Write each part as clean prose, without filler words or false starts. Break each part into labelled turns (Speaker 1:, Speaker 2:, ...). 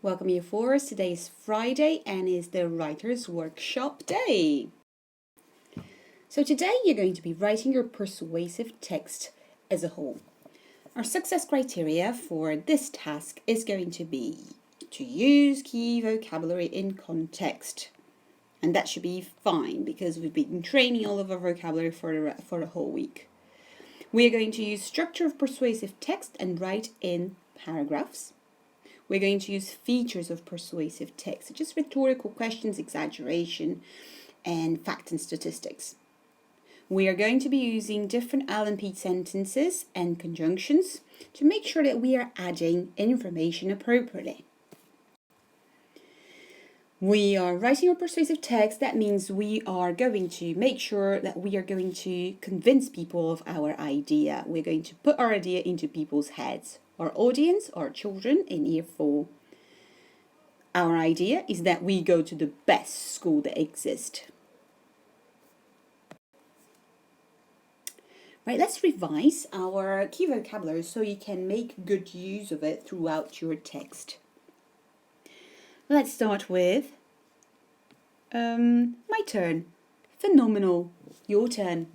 Speaker 1: Welcome Year 4. Today is Friday and is the Writer's Workshop Day. So today you're going to be writing your persuasive text as a whole. Our success criteria for this task is going to be to use key vocabulary in context. And that should be fine because we've been training all of our vocabulary for the whole week. We are going to use structure of persuasive text and write in paragraphs. We're going to use features of persuasive text, such as rhetorical questions, exaggeration, and fact and statistics. We are going to be using different Allen Pete sentences and conjunctions to make sure that we are adding information appropriately. We are writing a persuasive text. That means we are going to make sure that we are going to convince people of our idea. We're going to put our idea into people's heads. Our audience are children in Year 4. Our idea is that we go to the best school that exists. Right, let's revise our key vocabulary so you can make good use of it throughout your text. Let's start with my turn. Phenomenal. Your turn.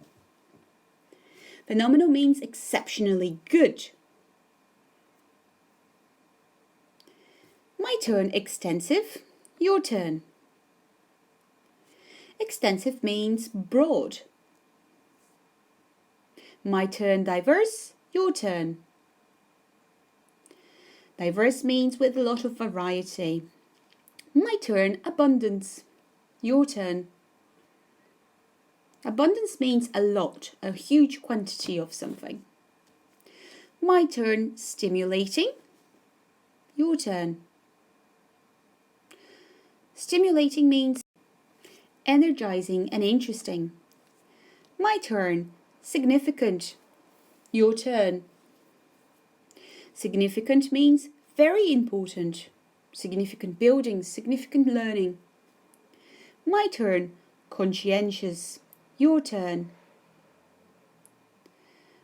Speaker 1: Phenomenal means exceptionally good. My turn, extensive. Your turn. Extensive means broad. My turn, diverse. Your turn. Diverse means with a lot of variety. My turn, abundance. Your turn. Abundance means a lot, a huge quantity of something. My turn, stimulating. Your turn. Stimulating means energizing and interesting. My turn, significant. Your turn. Significant means very important. Significant buildings, significant learning. My turn, conscientious. Your turn.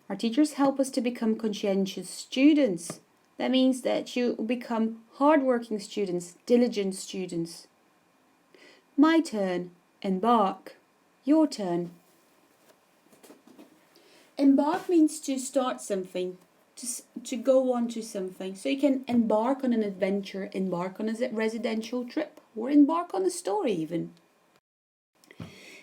Speaker 1: Our teachers help us to become conscientious students. That means that you become hardworking students, diligent students. My turn, embark. Your turn. Embark means to start something, to go on to something. So you can embark on an adventure, embark on a residential trip, or embark on a story even.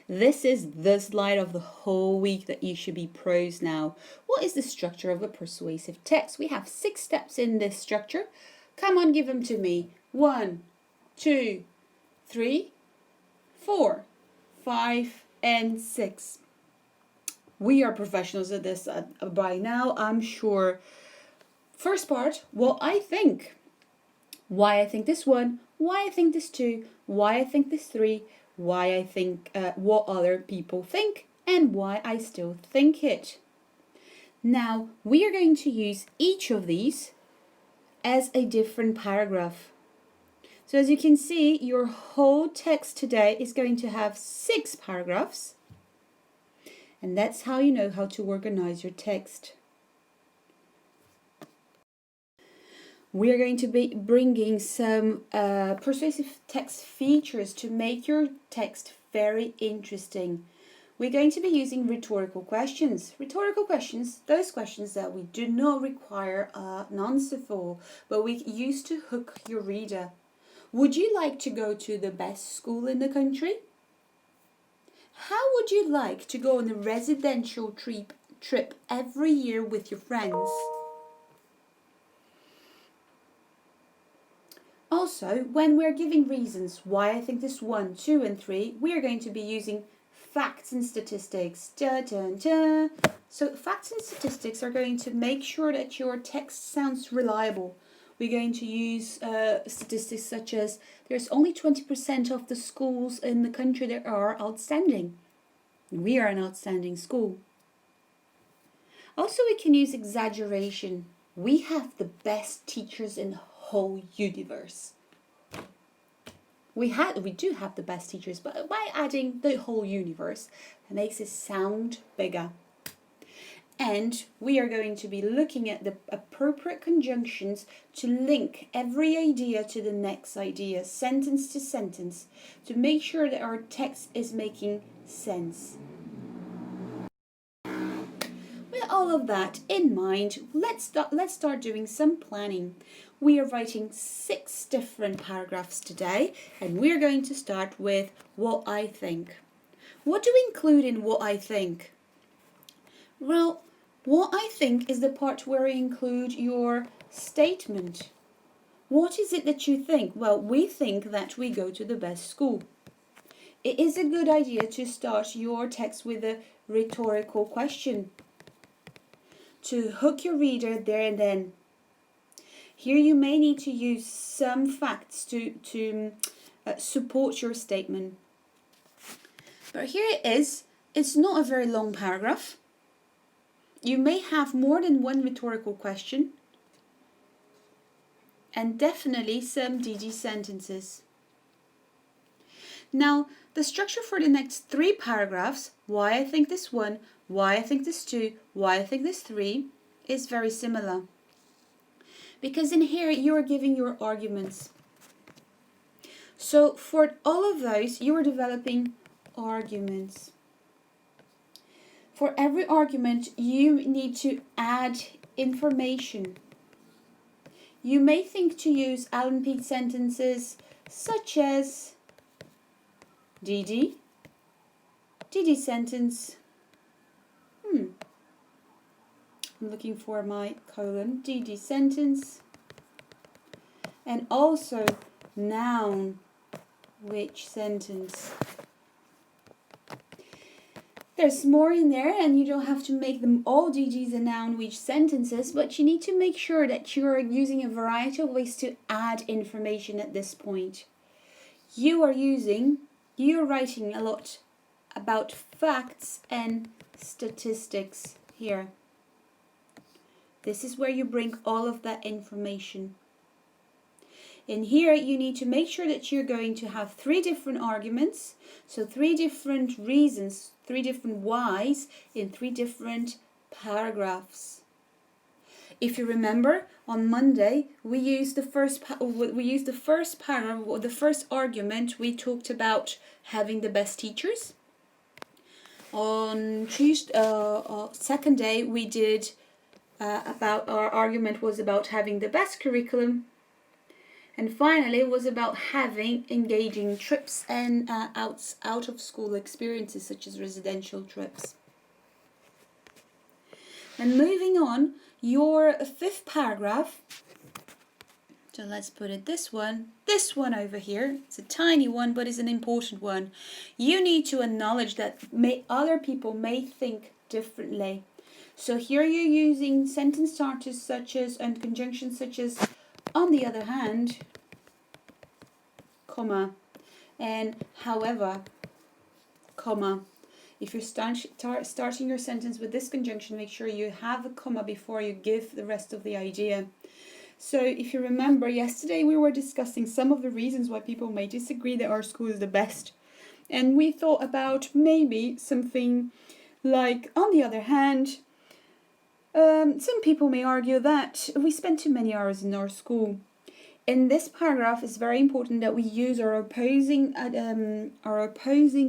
Speaker 1: This is the slide of the whole week that you should be pros now. What is the structure of a persuasive text? We have 6 steps in this structure. Come on, give them to me. 1, 2, 3, 4, 5, and 6. We are professionals at this by now, I'm sure. First part, what I think. Why I think this 1, why I think this 2, why I think this 3, why I think what other people think, and why I still think it. Now, we are going to use each of these as a different paragraph. So as you can see, your whole text today is going to have 6 paragraphs. And that's how you know how to organize your text. We are going to be bringing some persuasive text features to make your text very interesting. We're going to be using rhetorical questions. Rhetorical questions, those questions that we do not require an answer for, but we use to hook your reader. Would you like to go to the best school in the country? How would you like to go on a residential trip every year with your friends? Also, when we're giving reasons why I think this 1, 2, and 3, we are going to be using facts and statistics. Da, da, da. So facts and statistics are going to make sure that your text sounds reliable. We're going to use statistics such as there's only 20% of the schools in the country that are outstanding. We are an outstanding school. Also, we can use exaggeration. We have the best teachers in the whole universe. We do have the best teachers, but by adding the whole universe, it makes it sound bigger. And we are going to be looking at the appropriate conjunctions to link every idea to the next idea, sentence to sentence, to make sure that our text is making sense. With all of that in mind, let's start doing some planning. We are writing 6 different paragraphs today, and we're going to start with what I think. What do we include in what I think? Well, what I think is the part where you include your statement. What is it that you think? Well, we think that we go to the best school. It is a good idea to start your text with a rhetorical question to hook your reader there and then. Here you may need to use some facts to support your statement. But here it is. It's not a very long paragraph. You may have more than one rhetorical question, and definitely some DD sentences. Now, the structure for the next 3 paragraphs, why I think this 1, why I think this 2, why I think this 3, is very similar. Because in here you are giving your arguments. So for all of those, you are developing arguments. For every argument, you need to add information. You may think to use Allen Peake sentences such as DD sentence. I'm looking for my colon. DD sentence. And also noun which sentence. There's more in there, and you don't have to make them all DDs and noun which sentences, but you need to make sure that you're using a variety of ways to add information at this point. You're writing a lot about facts and statistics here. This is where you bring all of that information. In here, you need to make sure that you're going to have 3 different arguments, so 3 different reasons, 3 different whys in 3 different paragraphs. If you remember, on Monday we used the first paragraph, the first argument. We talked about having the best teachers. On Tuesday, second day, we did about our argument was about having the best curriculum. And finally, it was about having engaging trips and out of school experiences such as residential trips. And moving on, your 5th paragraph. So let's put it this one over here. It's a tiny one, but it's an important one. You need to acknowledge that other people may think differently. So here you're using sentence starters such as and conjunctions such as on the other hand, comma, and however, comma. If you're starting your sentence with this conjunction, make sure you have a comma before you give the rest of the idea. So if you remember, yesterday we were discussing some of the reasons why people may disagree that our school is the best. And we thought about maybe something like, on the other hand, some people may argue that we spend too many hours in our school. In this paragraph, it's very important that we use our opposing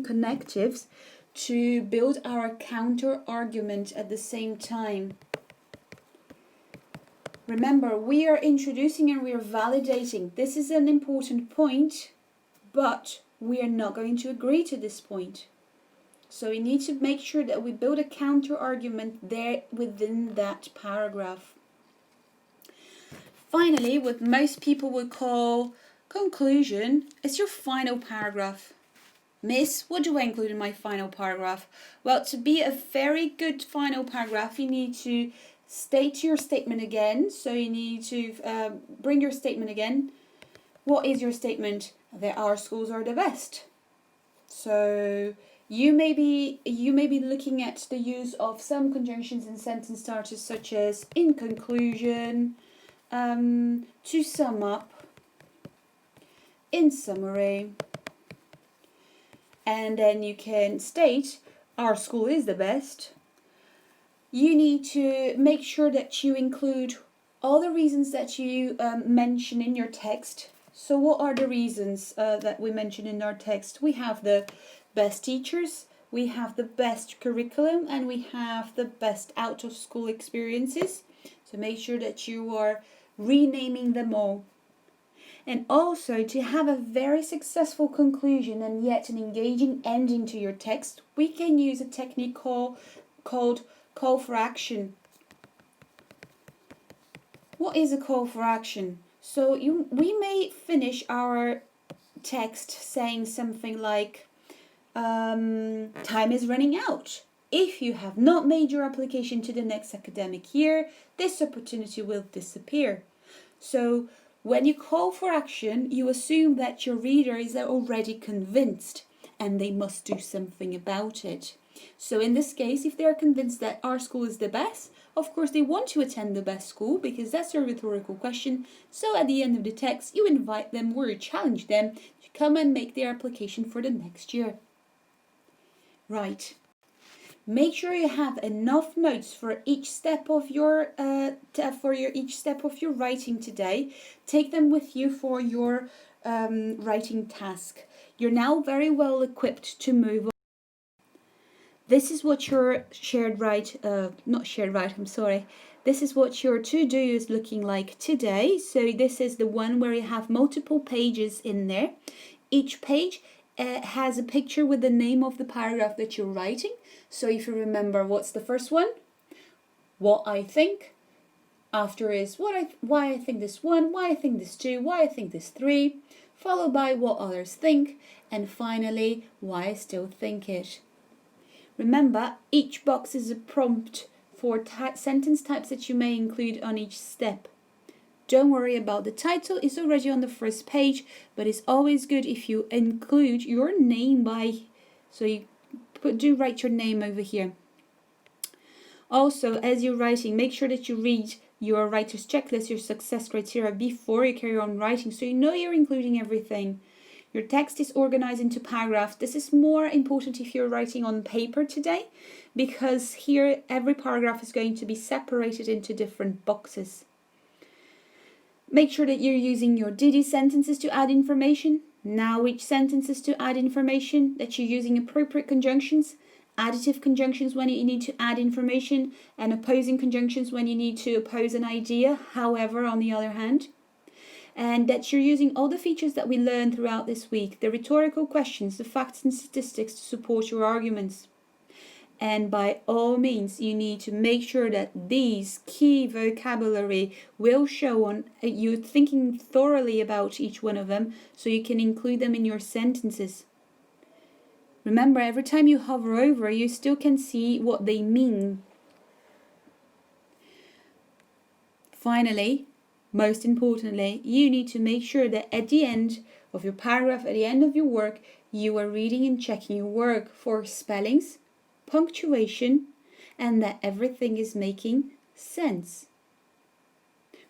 Speaker 1: connectives to build our counter argument at the same time. Remember, we are introducing and we are validating. This is an important point, but we are not going to agree to this point. So we need to make sure that we build a counter argument there within that paragraph. Finally, what most people would call conclusion is your final paragraph. Miss, what do I include in my final paragraph? Well, to be a very good final paragraph, you need to state your statement again. So you need to bring your statement again. What is your statement? That our schools are the best. So you may be looking at the use of some conjunctions and sentence starters such as in conclusion, to sum up, in summary, and then you can state our school is the best, you need to make sure that you include all the reasons that you mention in your text. So what are the reasons that we mention in our text? We have the best teachers, we have the best curriculum, and we have the best out of school experiences. So make sure that you are renaming them all. And also, to have a very successful conclusion and yet an engaging ending to your text, we can use a technique called call for action. What is a call for action? So we may finish our text saying something like, time is running out. If you have not made your application to the next academic year, this opportunity will disappear. So when you call for action, you assume that your reader is already convinced and they must do something about it. So in this case, if they are convinced that our school is the best, of course they want to attend the best school because that's a rhetorical question. So at the end of the text, you invite them or you challenge them to come and make their application for the next year. Right. Make sure you have enough notes for each step of your writing today. Take them with you for your writing task. You're now very well equipped to move on. This is what your This is what your to-do is looking like today. So this is the one where you have multiple pages in there. Each page has a picture with the name of the paragraph that you're writing. So if you remember, what's the first one? What I think. After is why I think this one, why I think this two, why I think this three, followed by what others think, and finally, why I still think it. Remember, each box is a prompt for sentence types that you may include on each step. Don't worry about the title, it's already on the first page, but it's always good if you include your name so you do write your name over here. Also, as you're writing, make sure that you read your writer's checklist, your success criteria before you carry on writing, so you know you're including everything. Your text is organized into paragraphs. This is more important if you're writing on paper today, because here every paragraph is going to be separated into different boxes. Make sure that you're using your did sentences to add information, now which sentences to add information, that you're using appropriate conjunctions, additive conjunctions when you need to add information, and opposing conjunctions when you need to oppose an idea, however, on the other hand. And that you're using all the features that we learned throughout this week, the rhetorical questions, the facts and statistics to support your arguments. And by all means, you need to make sure that these key vocabulary will show on you thinking thoroughly about each one of them so you can include them in your sentences. Remember, every time you hover over, you still can see what they mean. Finally, most importantly, you need to make sure that at the end of your paragraph, at the end of your work, you are reading and checking your work for spellings, punctuation, and that everything is making sense.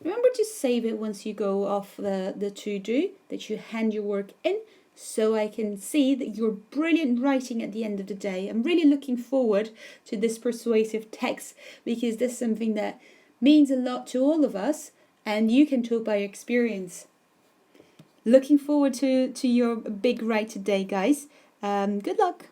Speaker 1: Remember to save it once you go off the to-do, that you hand your work in, so I can see that you're brilliant writing at the end of the day. I'm really looking forward to this persuasive text because this is something that means a lot to all of us, and you can talk by experience. Looking forward to your big write today, guys. Good luck.